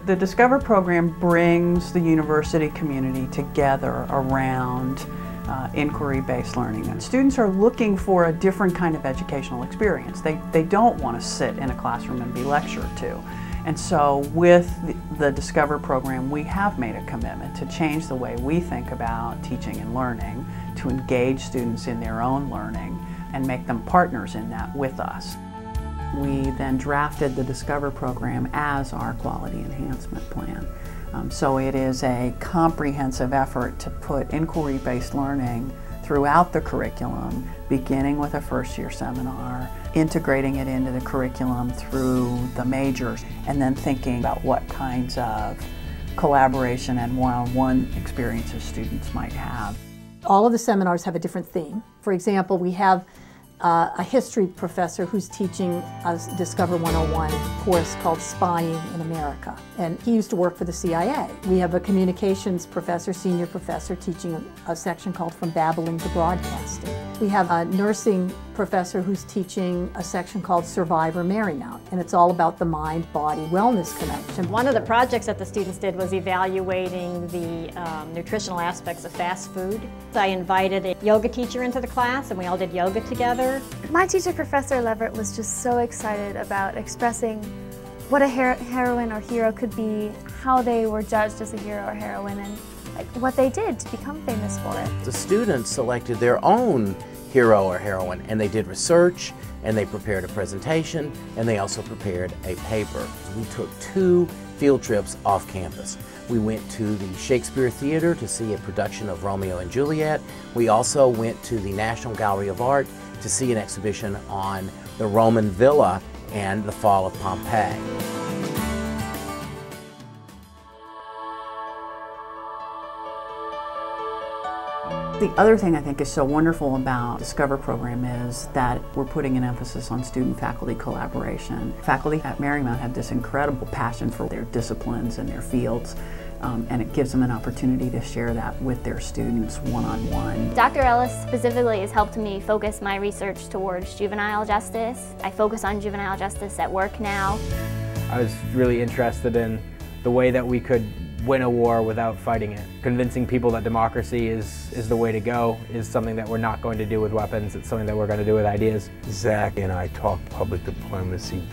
The Discover program brings the university community together around inquiry-based learning. And students are looking for a different kind of educational experience. They don't want to sit in a classroom and be lectured to. And so with the Discover program, we have made a commitment to change the way we think about teaching and learning, to engage students in their own learning and make them partners in that with us. We then drafted the Discover program as our quality enhancement plan. So it is a comprehensive effort to put inquiry-based learning throughout the curriculum, beginning with a first-year seminar, integrating it into the curriculum through the majors, and then thinking about what kinds of collaboration and one-on-one experiences students might have. All of the seminars have a different theme. For example, we have a history professor who's teaching a Discover 101 course called Spying in America, and he used to work for the CIA. We have a communications professor, senior professor, teaching a section called From Babbling to Broadcasting. We have a nursing professor who's teaching a section called Survivor Marymount, and it's all about the mind-body wellness connection. One of the projects that the students did was evaluating the nutritional aspects of fast food. I invited a yoga teacher into the class, and we all did yoga together. My teacher, Professor Leverett, was just so excited about expressing what a heroine or hero could be, how they were judged as a hero or heroine, and what they did to become famous for it. The students selected their own hero or heroine, and they did research, and they prepared a presentation, and they also prepared a paper. We took 2 field trips off campus. We went to the Shakespeare Theater to see a production of Romeo and Juliet. We also went to the National Gallery of Art to see an exhibition on the Roman villa and the fall of Pompeii. The other thing I think is so wonderful about Discover program is that we're putting an emphasis on student-faculty collaboration. Faculty at Marymount have this incredible passion for their disciplines and their fields, and it gives them an opportunity to share that with their students one-on-one. Dr. Ellis specifically has helped me focus my research towards juvenile justice. I focus on juvenile justice at work now. I was really interested in the way that we could win a war without fighting it. Convincing people that democracy is the way to go is something that we're not going to do with weapons, it's something that we're going to do with ideas. Zach and I talked public diplomacy,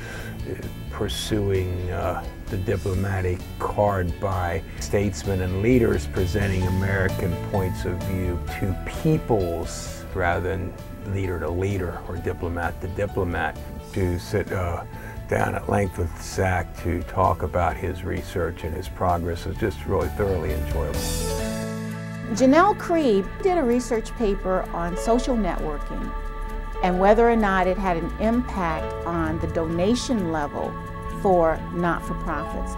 pursuing the diplomatic card by statesmen and leaders presenting American points of view to peoples rather than leader to leader or diplomat to diplomat. To sit down at length with Zach to talk about his research and his progress is just really thoroughly enjoyable. Janelle Creed did a research paper on social networking and whether or not it had an impact on the donation level for not-for-profits.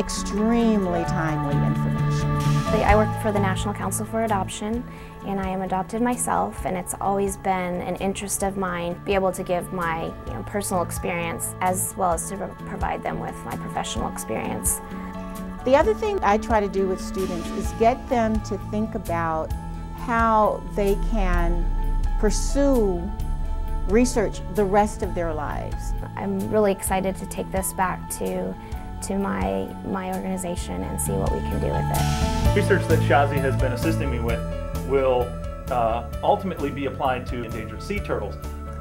Extremely timely information. I work for the National Council for Adoption, and I am adopted myself, and it's always been an interest of mine to be able to give my personal experience as well as to provide them with my professional experience. The other thing I try to do with students is get them to think about how they can pursue research the rest of their lives. I'm really excited to take this back to my organization and see what we can do with it. Research that Shazi has been assisting me with will ultimately be applied to endangered sea turtles.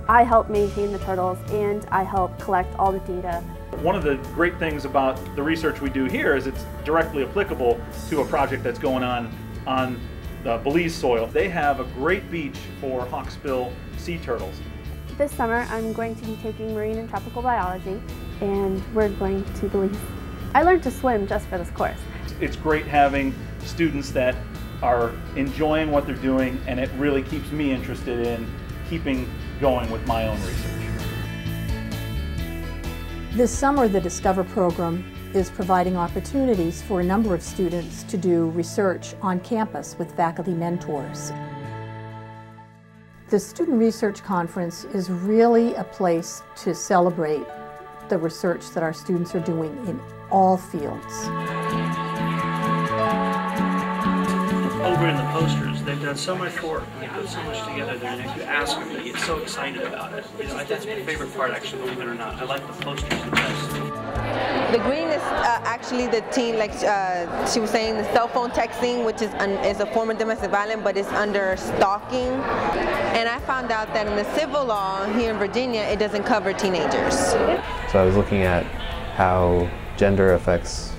I help maintain the turtles and I help collect all the data. One of the great things about the research we do here is it's directly applicable to a project that's going on Belize soil. They have a great beach for hawksbill sea turtles. This summer I'm going to be taking marine and tropical biology, and we're going to Belize. I learned to swim just for this course. It's great having students that are enjoying what they're doing, and it really keeps me interested in keeping going with my own research. This summer, the Discover program is providing opportunities for a number of students to do research on campus with faculty mentors. The Student Research Conference is really a place to celebrate the research that our students are doing in all fields. Over in the posters, they've done so much work, they put so much together there, and if you ask them, they get so excited about it. That's my favorite part, actually, believe it or not. I like the posters the best. The green is Actually, the teen, like she was saying, the cell phone texting, which is a form of domestic violence, but it's under stalking. And I found out that in the civil law here in Virginia, it doesn't cover teenagers. So I was looking at how gender affects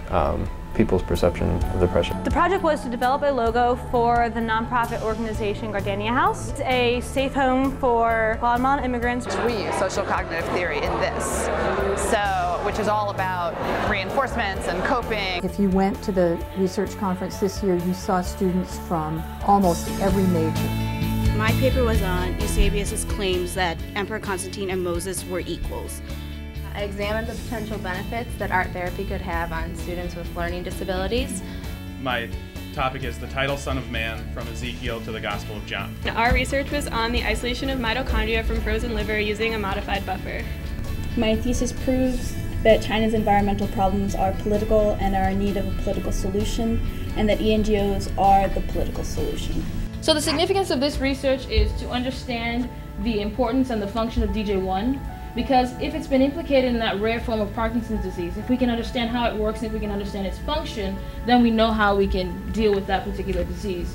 people's perception of depression. The project was to develop a logo for the nonprofit organization Gardenia House. It's a safe home for Guatemalan immigrants. We use social cognitive theory in this, which is all about reinforcements and coping. If you went to the research conference this year, you saw students from almost every major. My paper was on Eusebius's claims that Emperor Constantine and Moses were equals. I examined the potential benefits that art therapy could have on students with learning disabilities. My topic is the title Son of Man from Ezekiel to the Gospel of John. Our research was on the isolation of mitochondria from frozen liver using a modified buffer. My thesis proves that China's environmental problems are political and are in need of a political solution, and that ENGOs are the political solution. So the significance of this research is to understand the importance and the function of DJ1, because if it's been implicated in that rare form of Parkinson's disease, if we can understand how it works and if we can understand its function, then we know how we can deal with that particular disease.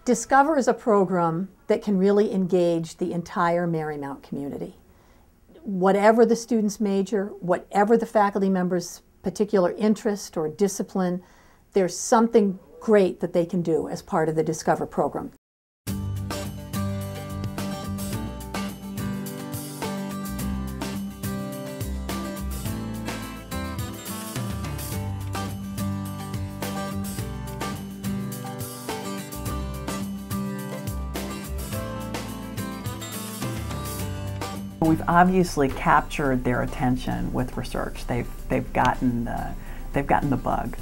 Discover is a program that can really engage the entire Marymount community. Whatever the student's major, whatever the faculty member's particular interest or discipline, there's something great that they can do as part of the Discover program. We've obviously captured their attention with research. They've gotten the bug.